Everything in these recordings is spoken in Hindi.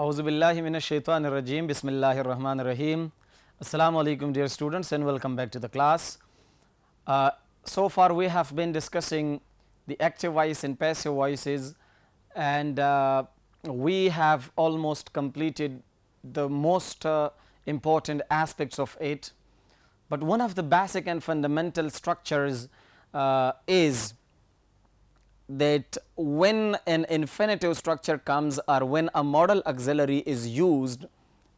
Auzubillahiminash-shaytanir-rajim. Bismillahir-rahmanir-rahim. Assalamu alaikum, dear students, and welcome back to the class. So far we have been discussing the active voice and passive voices, and we have almost completed the most important aspects of it. But one of the basic and fundamental structures is that when an infinitive structure comes or when a modal auxiliary is used,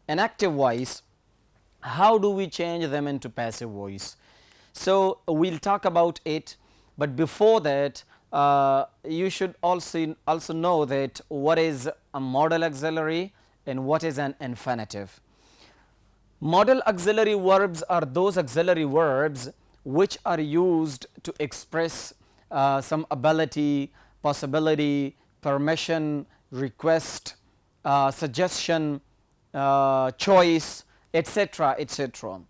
an active voice, how do we change them into passive voice? So, we will talk about it, but before that you should also know that what is a modal auxiliary and what is an infinitive. Modal auxiliary verbs are those auxiliary verbs which are used to express some ability, possibility, permission, request, suggestion, choice, etc., etc.,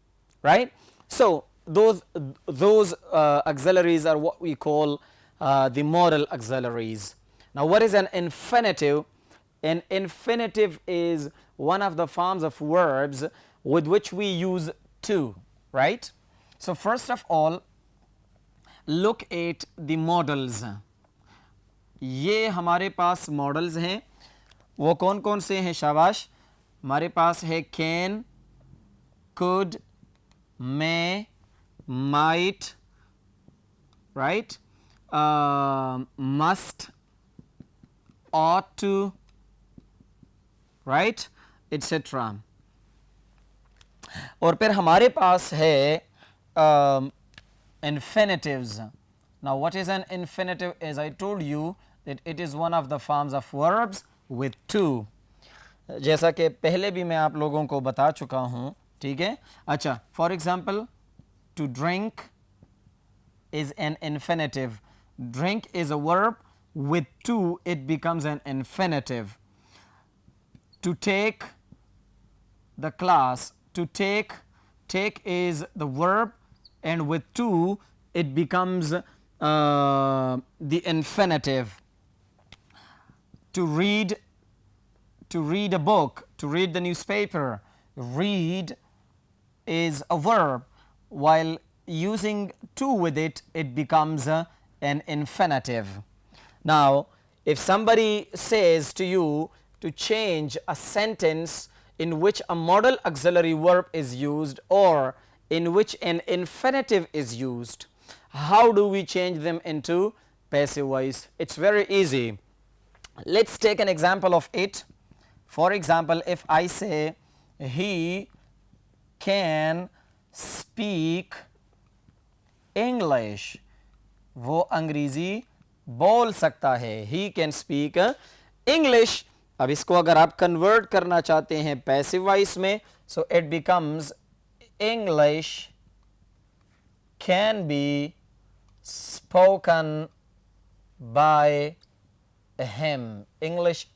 right. So, those auxiliaries are what we call the modal auxiliaries. Now, what is an infinitive? An infinitive is one of the forms of verbs with which we use to, right. So, first of all, look at the models. ये हमारे पास मॉडल्स हैं, वो कौन कौन से हैं शाबाश. हमारे पास है can, could, may, might, right, must, ought to, right, etc. और फिर हमारे पास है infinitives. Now, what is an infinitive? As I told you that it is one of the forms of verbs with to. जैसा कि पहले भी मैं आप लोगों को बता चुका हूँ, ठीक है. अच्छा, for example, to drink is an infinitive. Drink is a verb with to, it becomes an infinitive. To take the class, to take is the verb, and with to it becomes the infinitive. To read a book, to read the newspaper, read is a verb, while using to with it, it becomes an infinitive. Now, if somebody says to you to change a sentence in which a modal auxiliary verb is used or in which an infinitive is used, how do we change them into passive voice? It is very easy. Let us take an example of it. For example, if I say he can speak English, वो अंग्रेजी बोल सकता है. He can speak English. अब इसको अगर आप कन्वर्ट करना चाहते हैं पैसिव वॉइस में, so it becomes English can be spoken by him. English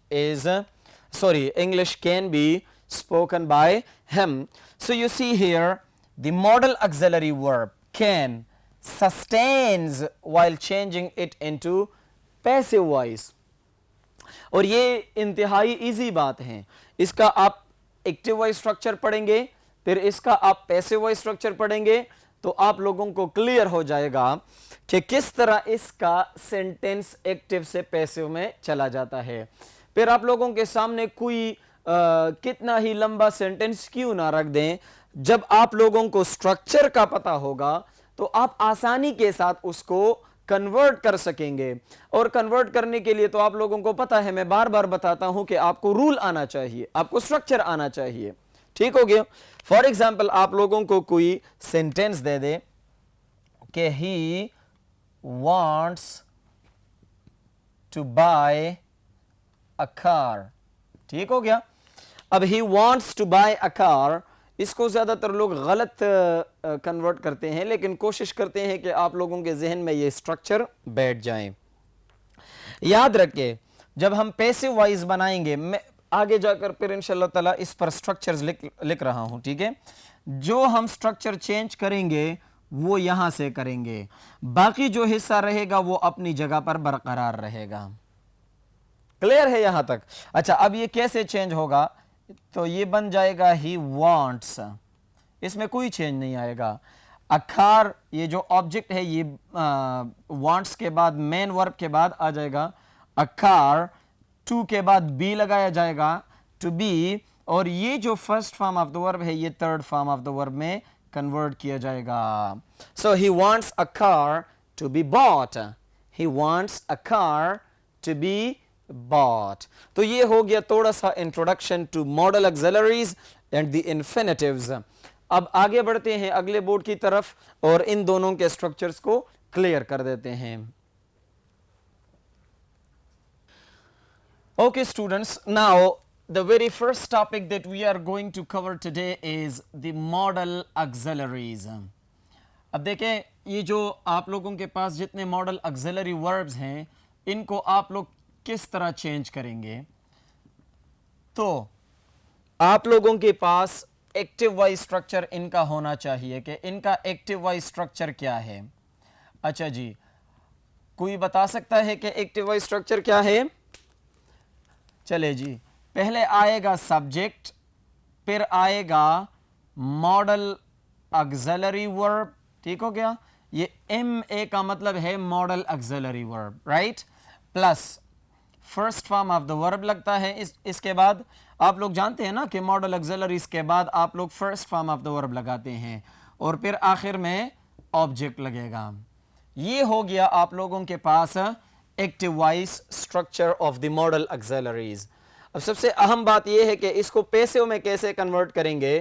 can be spoken by him. So, you see here the modal auxiliary verb can sustains while changing it into passive voice. और ये इंतहाई इजी बात है. इसका आप एक्टिव वॉइस स्ट्रक्चर पढ़ेंगे, फिर इसका आप पैसिव वॉइस स्ट्रक्चर पढ़ेंगे, तो आप लोगों को क्लियर हो जाएगा कि किस तरह इसका सेंटेंस एक्टिव से पैसिव में चला जाता है. फिर आप लोगों के सामने कोई कितना ही लंबा सेंटेंस क्यों ना रख दें, जब आप लोगों को स्ट्रक्चर का पता होगा तो आप आसानी के साथ उसको कन्वर्ट कर सकेंगे. और कन्वर्ट करने के लिए तो आप लोगों को पता है, मैं बार बार बताता हूं कि आपको रूल आना चाहिए, आपको स्ट्रक्चर आना चाहिए. ठीक हो गया. फॉर एग्जाम्पल, आप लोगों को कोई सेंटेंस दे दे कि he wants to buy a car. ठीक हो गया. अब he wants to buy a car, इसको ज़्यादातर लोग गलत कन्वर्ट करते हैं, लेकिन कोशिश करते हैं कि आप लोगों के जहन में ये स्ट्रक्चर बैठ जाए. याद रखें, जब हम पैसिव वॉइस बनाएंगे, मैं आगे जाकर फिर इंशाल्लाह ताला इस पर स्ट्रक्चर्स लिख रहा हूं. ठीक है. जो हम स्ट्रक्चर चेंज करेंगे वो यहां से करेंगे, बाकी जो हिस्सा रहेगा वो अपनी जगह पर बरकरार रहेगा. क्लियर है यहां तक? अच्छा, अब ये कैसे चेंज होगा? तो ये बन जाएगा ही वांट्स, इसमें कोई चेंज नहीं आएगा। अखार ये जो ऑब्जेक्ट है ये वांट्स के बाद मेन वर्ब के बाद आ जाएगा अखार, टू के बाद बी लगाया जाएगा, टू बी, और ये जो first form of the verb है ये third form of the verb में कन्वर्ट किया जाएगा। So he wants a car to be bought, he wants a car to be bought. तो ये हो गया थोड़ा सा introduction to modal auxiliaries and the infinitives. अब आगे बढ़ते हैं अगले बोर्ड की तरफ और इन दोनों के स्ट्रक्चर्स को क्लियर कर देते हैं। Okay students, now the very first topic that we are going to cover today is the model auxiliaries. अब देखें, ये जो आप लोगों के पास जितने मॉडल ऑक्सिलरी वर्ब्स हैं इनको आप लोग किस तरह चेंज करेंगे। तो आप लोगों के पास एक्टिव वाइज स्ट्रक्चर इनका होना चाहिए कि इनका एक्टिव वाइज स्ट्रक्चर क्या है। अच्छा जी, कोई बता सकता है कि एक्टिव वाइज स्ट्रक्चर क्या है? चले जी, पहले आएगा सब्जेक्ट, फिर आएगा मॉडल ऑक्सिलरी वर्ब, ठीक हो गया। ये एम ए का मतलब है model auxiliary verb, right, plus first form of the verb लगता है। इसके बाद आप लोग जानते हैं ना कि मॉडल ऑक्सिलरीज के बाद आप लोग first form of the verb लगाते हैं और फिर आखिर में ऑब्जेक्ट लगेगा। ये हो गया आप लोगों के पास active voice structure of the modal auxiliaries. अब सबसे अहम बात यह है कि इसको पैसिव में कैसे कन्वर्ट करेंगे।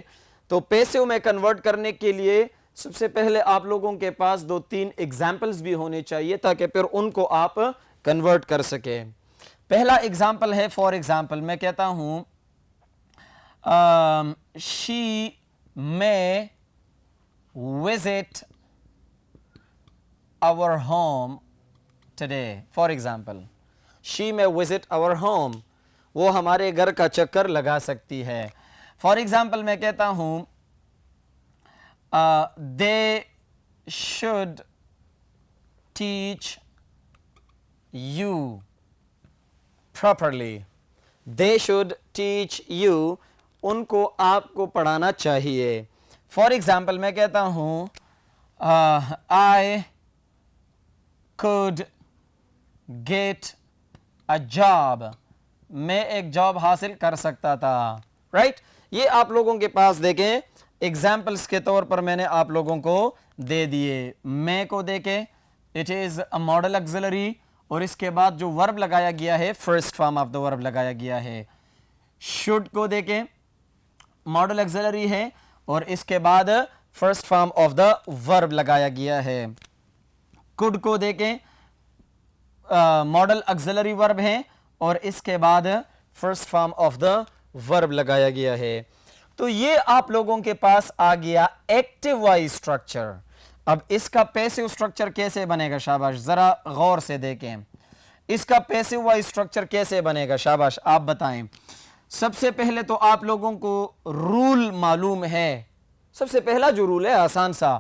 तो पैसिव में कन्वर्ट करने के लिए सबसे पहले आप लोगों के पास 2-3 एग्जाम्पल्स भी होने चाहिए ताकि फिर उनको आप कन्वर्ट कर सके। पहला एग्जाम्पल है, फॉर एग्जाम्पल मैं कहता हूं she may visit our home today, for example, she may visit our home, वो हमारे घर का चक्कर लगा सकती है। फॉर एग्जाम्पल मैं कहता हूं they should teach you properly, they should teach you, उनको आपको पढ़ाना चाहिए। फॉर एग्जाम्पल मैं कहता हूं I could get a job, मैं एक जॉब हासिल कर सकता था, राइट। ये आप लोगों के पास देखें एग्जाम्पल्स के तौर पर मैंने आप लोगों को दे दिए। मैं को देखें, it is a model auxiliary और इसके बाद जो वर्ब लगाया गया है first form of the verb लगाया गया है। शुड को देखें, मॉडल ऑक्सिलरी है और इसके बाद first form of the verb लगाया गया है। कुड को देखें, मॉडल ऑक्सिलरी वर्ब है और इसके बाद first form of the verb लगाया गया है। तो ये आप लोगों के पास आ गया एक्टिव वॉइस स्ट्रक्चर। अब इसका पैसिव स्ट्रक्चर कैसे बनेगा? शाबाश, जरा गौर से देखें इसका पैसिव वॉइस स्ट्रक्चर कैसे बनेगा। शाबाश, आप बताएं। सबसे पहले तो आप लोगों को रूल मालूम है। सबसे पहला जो रूल है आसान सा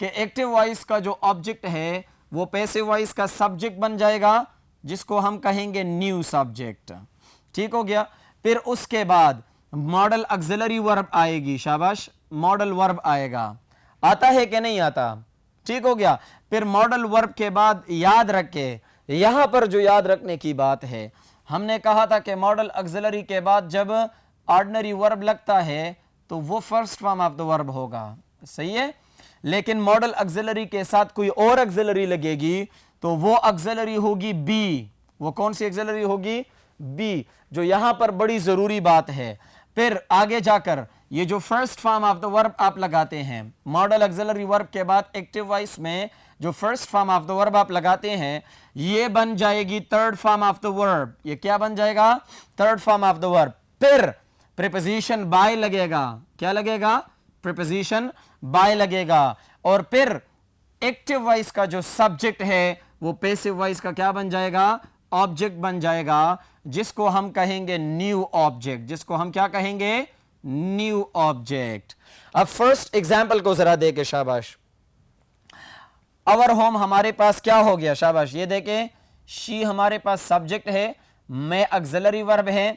कि एक्टिव वॉइस का जो ऑब्जेक्ट है वो पैसिव वॉइस का सब्जेक्ट बन जाएगा जिसको हम कहेंगे न्यू सब्जेक्ट, ठीक हो गया। फिर उसके बाद मॉडल ऑक्सिलरी वर्ब आएगी। शाबाश, मॉडल वर्ब आएगा। आता है कि नहीं आता? ठीक हो गया। फिर मॉडल वर्ब के बाद याद रखे, यहां पर जो याद रखने की बात है, हमने कहा था कि मॉडल ऑक्सिलरी के बाद जब ऑर्डिनरी वर्ब लगता है तो वो first form of the verb होगा, सही है। लेकिन मॉडल ऑक्सिलरी के साथ कोई और ऑक्सिलरी लगेगी तो वो ऑक्सिलरी होगी बी। वो कौन सी ऑक्सिलरी होगी? बी, जो यहां पर बड़ी जरूरी बात है। फिर आगे जाकर ये जो first form of the verb आप लगाते हैं मॉडल ऑक्सिलरी वर्ब के बाद एक्टिव वॉइस में जो first form of the verb आप लगाते हैं ये बन जाएगी third form of the verb. ये क्या बन जाएगा? Third form of the verb. फिर प्रीपोजिशन बाय लगेगा। क्या लगेगा? प्रीपोजिशन बाय लगेगा। और फिर एक्टिव वॉइस का जो सब्जेक्ट है वो पैसिव वॉइस का क्या बन जाएगा? ऑब्जेक्ट बन जाएगा, जिसको हम कहेंगे न्यू ऑब्जेक्ट। जिसको हम क्या कहेंगे? New object. अब फर्स्ट एग्जांपल को जरा देखे। शाबाश, आवर होम हमारे पास क्या हो गया? शाबाश, ये देखें, शी हमारे पास सब्जेक्ट है, मे ऑक्सिलरी वर्ब है,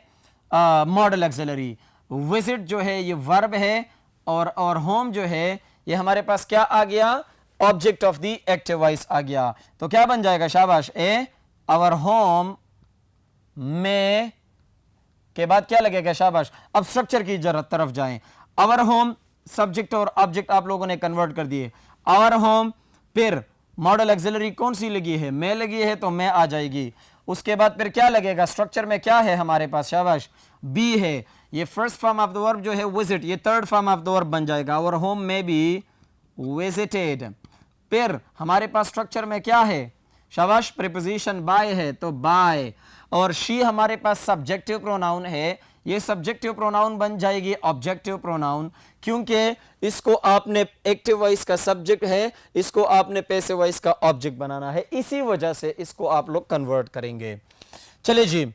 मॉडल ऑक्सिलरी। विजिट जो है ये वर्ब है, और होम जो है ये हमारे पास क्या आ गया, object of the active voice आ गया। तो क्या बन जाएगा, शाबाश, ए आवर होम में के बाद क्या लगेगा, शाबाश। अब स्ट्रक्चर की तरफ जाएं। आवर होम सब्जेक्ट और ऑब्जेक्ट आप लोगों ने कन्वर्ट कर दिए। आवर होम, फिर मॉडल ऑक्सिलरी कौन सी लगी है, मैं लगी है, तो मैं आ जाएगी। उसके बाद फिर क्या लगेगा, स्ट्रक्चर में क्या है हमारे पास, शाबाश, बी है। ये first form of the verb जो है विजिट, ये third form of the verb बन जाएगा। आवर होम में बी विजिटेड। फिर हमारे पास स्ट्रक्चर में क्या है, शाबाश, प्रीपोजिशन बाय है, तो बाय। और शी हमारे पास सब्जेक्टिव प्रोनाउन है, ये सब्जेक्टिव प्रोनाउन बन जाएगी ऑब्जेक्टिव प्रोनाउन, क्योंकि इसको आपने एक्टिव वॉइस का सब्जेक्ट है, इसको आपने पैसिव वॉइस का ऑब्जेक्ट बनाना है, इसी वजह से इसको आप लोग कन्वर्ट करेंगे। चलिए जी,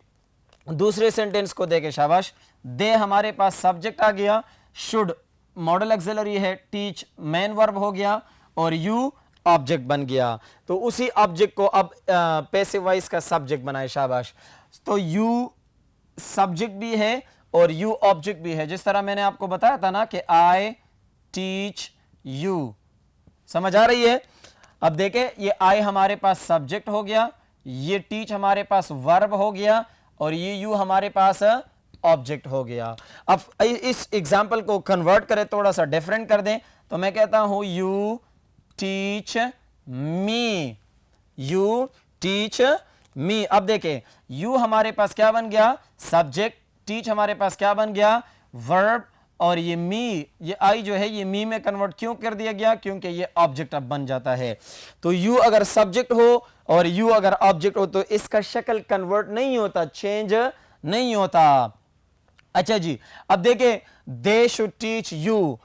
दूसरे सेंटेंस को देखें, शाबाश। दे हमारे पास सब्जेक्ट आ गया, शुड मॉडल ऑक्सिलरी है, टीच मेन वर्ब हो गया, और यू ऑब्जेक्ट बन गया। तो उसी ऑब्जेक्ट को अब पैसिव वॉइस का सब्जेक्ट बनाए, शाबाश। तो यू सब्जेक्ट भी है और यू ऑब्जेक्ट भी है, जिस तरह मैंने आपको बताया था ना कि आई टीच यू। समझ आ रही है? अब देखें, ये आई हमारे पास सब्जेक्ट हो गया, ये टीच हमारे पास वर्ब हो गया, और ये यू हमारे पास ऑब्जेक्ट हो गया। अब इस एग्जाम्पल को कन्वर्ट करें, थोड़ा सा डिफरेंट कर दें, तो मैं कहता हूं you teach me, you teach me. अब देखें, यू हमारे पास क्या बन गया, सब्जेक्ट, टीच हमारे पास क्या बन गया, वर्ब, और ये मी, ये आई जो है ये मी में कन्वर्ट क्यों कर दिया गया, क्योंकि ये ऑब्जेक्ट अब बन जाता है। तो यू अगर सब्जेक्ट हो और यू अगर ऑब्जेक्ट हो तो इसका शक्ल कन्वर्ट नहीं होता, चेंज नहीं होता। अच्छा जी, अब देखें, they should teach you,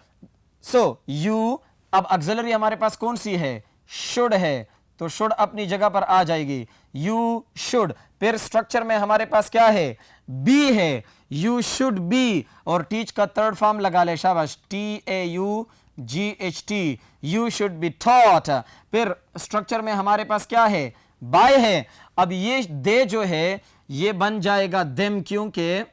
so you, अब ऑक्सिलरी हमारे पास कौन सी है, शुड है, तो शुड अपनी जगह पर आ जाएगी, यू शुड। फिर स्ट्रक्चर में हमारे पास क्या है, बी है, यू शुड बी, और टीच का थर्ड फॉर्म लगा ले, शाबाश, TAUGHT, you should be taught. फिर स्ट्रक्चर में हमारे पास क्या है, बाय है। अब ये दे जो है ये बन जाएगा देम, क्योंकि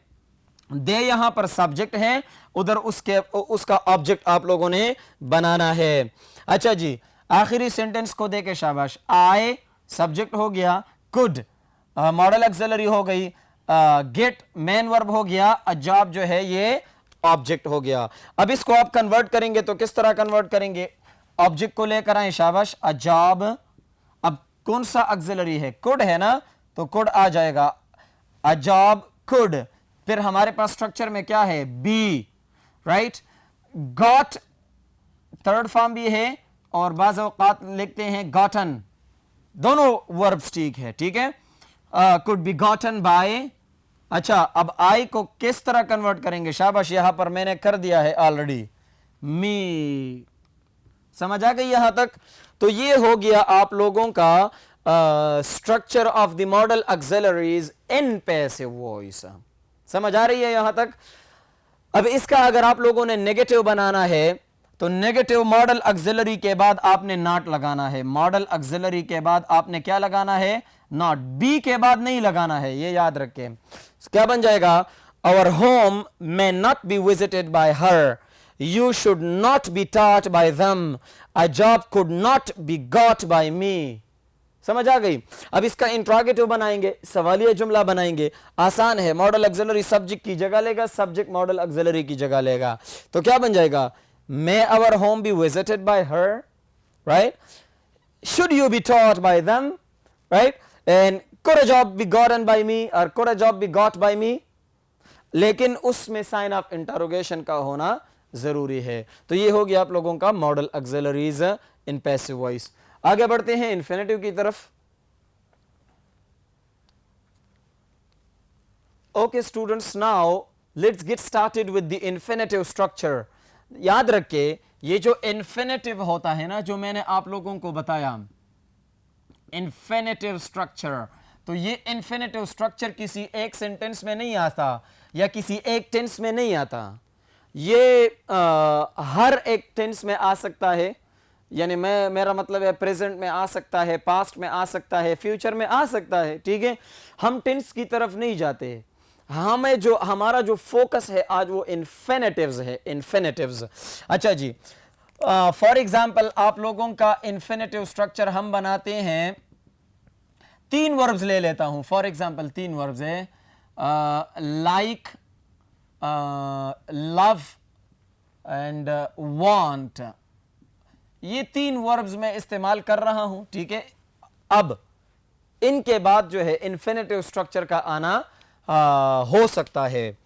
दे यहां पर सब्जेक्ट है, उधर उसका ऑब्जेक्ट आप लोगों ने बनाना है। अच्छा जी, आखिरी सेंटेंस को देखे, शाबाश, आई सब्जेक्ट हो गया, कुड मॉडल ऑक्सिलरी हो गई, गेट मेन वर्ब हो गया, अ जॉब जो है ये ऑब्जेक्ट हो गया। अब इसको आप कन्वर्ट करेंगे तो किस तरह कन्वर्ट करेंगे, ऑब्जेक्ट को लेकर आए, शाबाश, अ जॉब। अब कौन सा ऑक्सिलरी है, कुड है ना, तो कुड आ जाएगा, अ जॉब कुड। फिर हमारे पास स्ट्रक्चर में क्या है, B, right. Got third form भी है, और बाज़ औक़ात लिखते हैं गॉटन, दोनों वर्ब्स ठीक है, ठीक है। Could be gotten by. अच्छा, अब आई को किस तरह कन्वर्ट करेंगे, शाबाश, यहां पर मैंने कर दिया है ऑलरेडी, मी। समझ आ गई यहां तक? तो ये हो गया आप लोगों का structure of the modal auxiliaries in passive voice. समझ आ रही है यहां तक? अब इसका अगर आप लोगों ने नेगेटिव बनाना है तो नेगेटिव मॉडल ऑक्सिलरी के बाद आपने नॉट लगाना है, मॉडल ऑक्सिलरी के बाद आपने क्या लगाना है, नॉट। बी के बाद नहीं लगाना है, ये याद रखें। क्या बन जाएगा, our home may not be visited by her, you should not be taught by them, a job could not be got by me. समझ आ गई? अब इसका इंट्रोगेटिव बनाएंगे, सवालिया जुमला बनाएंगे, आसान है। मॉडल ऑक्सिलरी सब्जेक्ट की जगह लेगा, सब्जेक्ट मॉडल ऑक्सिलरी की जगह लेगा, तो क्या बन जाएगा, may our home be visited by her, right? Should you be taught by them, right? And could a job be gotten by me, or could a job be got by me? लेकिन उसमें साइन ऑफ इंटरोगेशन का होना जरूरी है। तो ये हो गया आप लोगों का model auxiliaries in passive voice. आगे बढ़ते हैं इन्फिनेटिव की तरफ। Okay students, now let's get started with the infinitive structure. याद रखिए, ये जो इन्फिनेटिव होता है ना, जो मैंने आप लोगों को बताया, इन्फिनेटिव स्ट्रक्चर, तो ये इन्फिनेटिव स्ट्रक्चर किसी एक सेंटेंस में नहीं आता या किसी एक टेंस में नहीं आता, ये हर एक टेंस में आ सकता है, यानी मेरा मतलब है प्रेजेंट में आ सकता है, पास्ट में आ सकता है, फ्यूचर में आ सकता है, ठीक है। हम टेंस की तरफ नहीं जाते, हमें जो हमारा जो फोकस है आज वो इन्फिनेटिव्स है, इन्फिनेटिव्स। अच्छा जी, फॉर एग्जाम्पल आप लोगों का इन्फिनेटिव स्ट्रक्चर हम बनाते हैं, 3 वर्ब्स ले लेता हूं फॉर एग्जाम्पल। 3 वर्ब्स है, लाइक, लव एंड वांट। ये 3 वर्ब्स मैं इस्तेमाल कर रहा हूं, ठीक है। अब इनके बाद जो है इन्फिनेटिव स्ट्रक्चर का आना हो सकता है।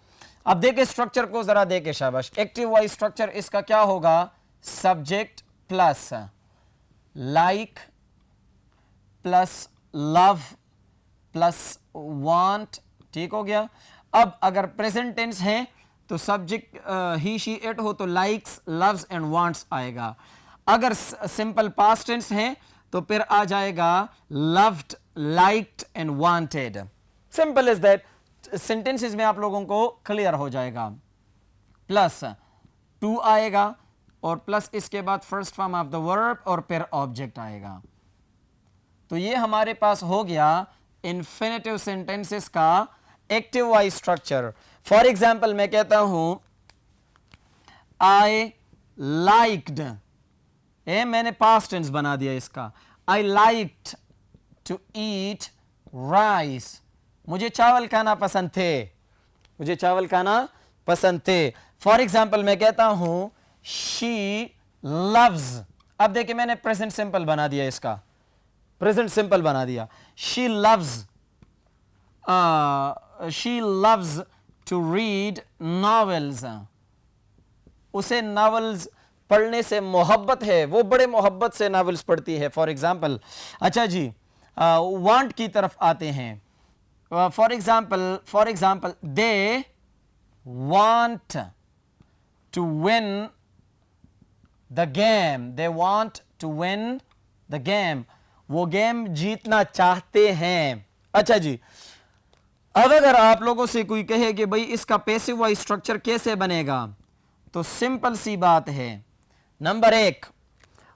अब देखे स्ट्रक्चर को जरा देखे, शाबाश। एक्टिव वॉइस स्ट्रक्चर इसका क्या होगा, subject plus like plus love plus want, ठीक हो गया। अब अगर प्रेजेंट टेंस है तो सब्जेक्ट ही शी इट हो तो लाइक्स लव्स एंड वांट्स आएगा। अगर सिंपल पास्ट टेंस है तो फिर आ जाएगा loved, liked and wanted. Simple is that, sentences में आप लोगों को क्लियर हो जाएगा। प्लस टू आएगा और प्लस इसके बाद first form of the verb और फिर ऑब्जेक्ट आएगा। तो ये हमारे पास हो गया इन्फिनेटिव सेंटेंसेस का active voice structure. For example मैं कहता हूं आई लाइक्ड, मैंने पास्ट टेंस बना दिया इसका। I liked to eat rice, मुझे चावल खाना पसंद थे, मुझे चावल खाना पसंद थे। फॉर एग्जाम्पल मैं कहता हूं शी लव्स, अब देखिए मैंने प्रेजेंट सिंपल बना दिया इसका, प्रेजेंट सिंपल बना दिया। She loves to read novels, उसे नॉवेल्स पढ़ने से मोहब्बत है, वो बड़े मोहब्बत से नॉवेल्स पढ़ती है, फॉर एग्जाम्पल। अच्छा जी, वांट की तरफ आते हैं। For example they want to win the game, they want to win the game, वो गेम जीतना चाहते हैं। अच्छा जी, अब अगर आप लोगों से कोई कहे कि भाई इसका पैसिव वॉइस स्ट्रक्चर कैसे बनेगा, तो सिंपल सी बात है। नंबर 1,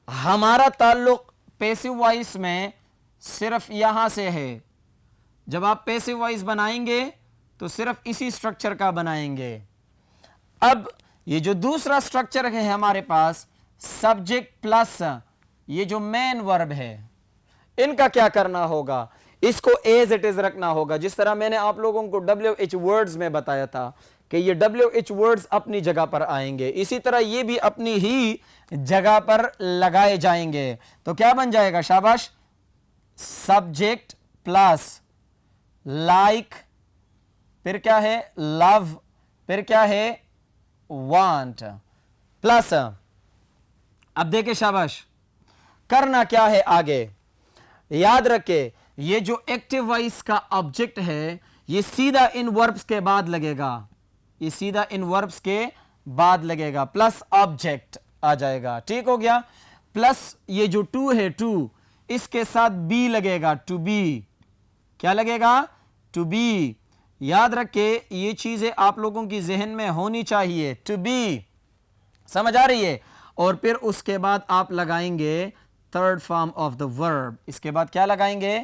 हमारा ताल्लुक पैसिव वॉइस में सिर्फ यहां से है। जब आप पैसिव वॉइस बनाएंगे तो सिर्फ इसी स्ट्रक्चर का बनाएंगे। अब ये जो दूसरा स्ट्रक्चर है हमारे पास, सब्जेक्ट प्लस ये जो मेन वर्ब है, इनका क्या करना होगा, इसको एज इट इज रखना होगा। जिस तरह मैंने आप लोगों को WH वर्ड्स में बताया था कि ये WH वर्ड्स अपनी जगह पर आएंगे, इसी तरह ये भी अपनी ही जगह पर लगाए जाएंगे। तो क्या बन जाएगा, शाबाश, सब्जेक्ट प्लस लाइक, फिर क्या है लव, फिर क्या है वांट, प्लस। अब देखिए शाबाश, करना क्या है आगे, याद रखे ये जो एक्टिव वॉइस का ऑब्जेक्ट है ये सीधा इन वर्ब्स के बाद लगेगा, ये सीधा इन वर्ब्स के बाद लगेगा, प्लस ऑब्जेक्ट आ जाएगा, ठीक हो गया। प्लस ये जो टू है, टू इसके साथ बी लगेगा, टू बी, क्या लगेगा, टू बी। याद रखे ये चीजें आप लोगों की जहन में होनी चाहिए, टू बी, समझ आ रही है। और फिर उसके बाद आप लगाएंगे third form of the verb, इसके बाद क्या लगाएंगे,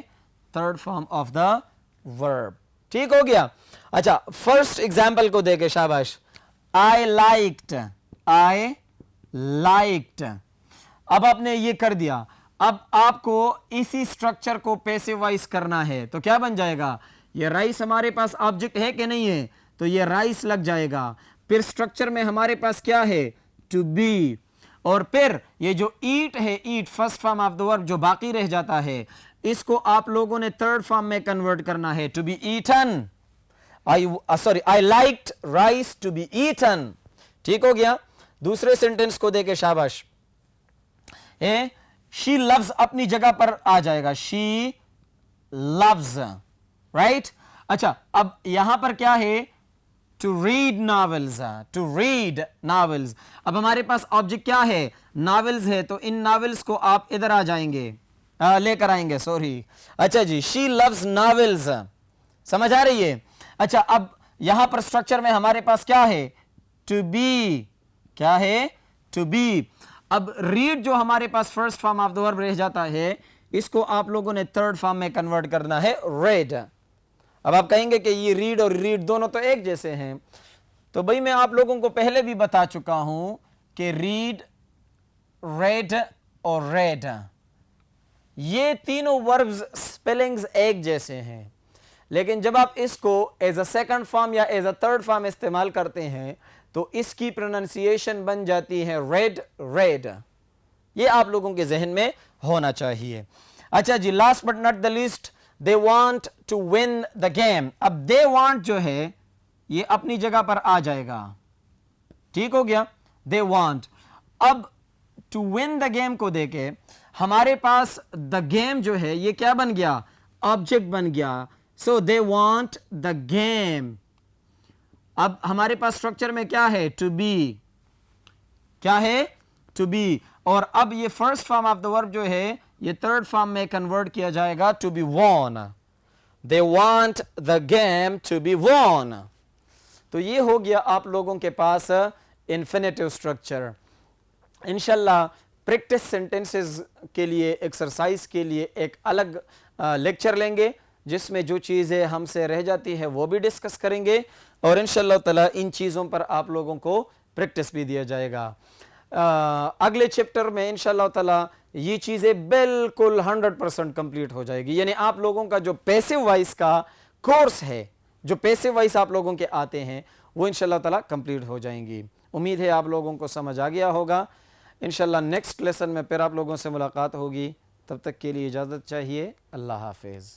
third form of the verb, ठीक हो गया। अच्छा, फर्स्ट एग्जाम्पल को देखे, शाबाश, आई लाइक्ड, आई लाइक्ड। अब आपने ये कर दिया, अब आपको इसी स्ट्रक्चर को पैसिव वॉइस करना है, तो क्या बन जाएगा, ये राइस हमारे पास ऑब्जेक्ट है कि नहीं है, तो ये राइस लग जाएगा। फिर स्ट्रक्चर में हमारे पास क्या है, टू बी, और फिर ये जो ईट है, ईट first form of the verb जो बाकी रह जाता है, इसको आप लोगों ने थर्ड फॉर्म में कन्वर्ट करना है, to be eaten. I liked rice to be eaten, ठीक हो गया। दूसरे सेंटेंस को देके, शाबाश, शी लव्स अपनी जगह पर आ जाएगा, शी लव्स, राइट। अच्छा, अब यहां पर क्या है, to read novels, to read novels. अब हमारे पास ऑब्जेक्ट क्या है, नॉवेल्स है, तो इन नॉवेल्स को आप इधर आ जाएंगे, लेकर आएंगे, सॉरी। अच्छा जी, शी लव्स नॉवेल्स, समझ आ रही है। अच्छा, अब यहां पर स्ट्रक्चर में हमारे पास क्या है, टू बी, क्या है, टू बी। अब रीड जो हमारे पास first form of the verb रह जाता है, इसको आप लोगों ने थर्ड फॉर्म में कन्वर्ट करना है, रेड। अब आप कहेंगे कि ये रीड और रीड दोनों तो एक जैसे हैं, तो भाई मैं आप लोगों को पहले भी बता चुका हूं कि रीड, रेड और रेड ये तीनों वर्ब्स स्पेलिंग्स एक जैसे हैं, लेकिन जब आप इसको एज अ सेकंड फॉर्म या एज अ थर्ड फॉर्म इस्तेमाल करते हैं तो इसकी प्रोनाउंसिएशन बन जाती है रेड, रेड। ये आप लोगों के जहन में होना चाहिए। अच्छा जी, last but not the least, they want to win the game. अब दे वांट जो है ये अपनी जगह पर आ जाएगा, ठीक हो गया, दे वांट। अब टू विन द गेम को देके हमारे पास द गेम जो है ये क्या बन गया, ऑब्जेक्ट बन गया। सो दे वांट द गेम। अब हमारे पास स्ट्रक्चर में क्या है, टू बी, क्या है, टू बी। और अब ये first form of the verb जो है ये थर्ड फॉर्म में कन्वर्ट किया जाएगा, to be won. They want the game to be won. तो ये हो गया आप लोगों के पास इन्फिनेटिव स्ट्रक्चर। इंशाल्लाह प्रैक्टिस सेंटेंसेस के लिए, एक्सरसाइज के लिए एक अलग लेक्चर लेंगे जिसमें जो चीज़ें हमसे रह जाती है वो भी डिस्कस करेंगे, और इंशाल्लाह ताला इन चीज़ों पर आप लोगों को प्रैक्टिस भी दिया जाएगा। अगले चैप्टर में इंशाल्लाह ताला ये चीज़ें बिल्कुल 100% कंप्लीट हो जाएगी, यानी आप लोगों का जो पैसिव वॉइस का कोर्स है, जो पैसिव वॉइस आप लोगों के आते हैं वो इंशाल्लाह ताला कंप्लीट हो जाएंगी। उम्मीद है आप लोगों को समझ आ गया होगा। इंशाल्लाह नेक्स्ट लेसन में फिर आप लोगों से मुलाकात होगी, तब तक के लिए इजाज़त चाहिए। अल्लाह हाफिज़।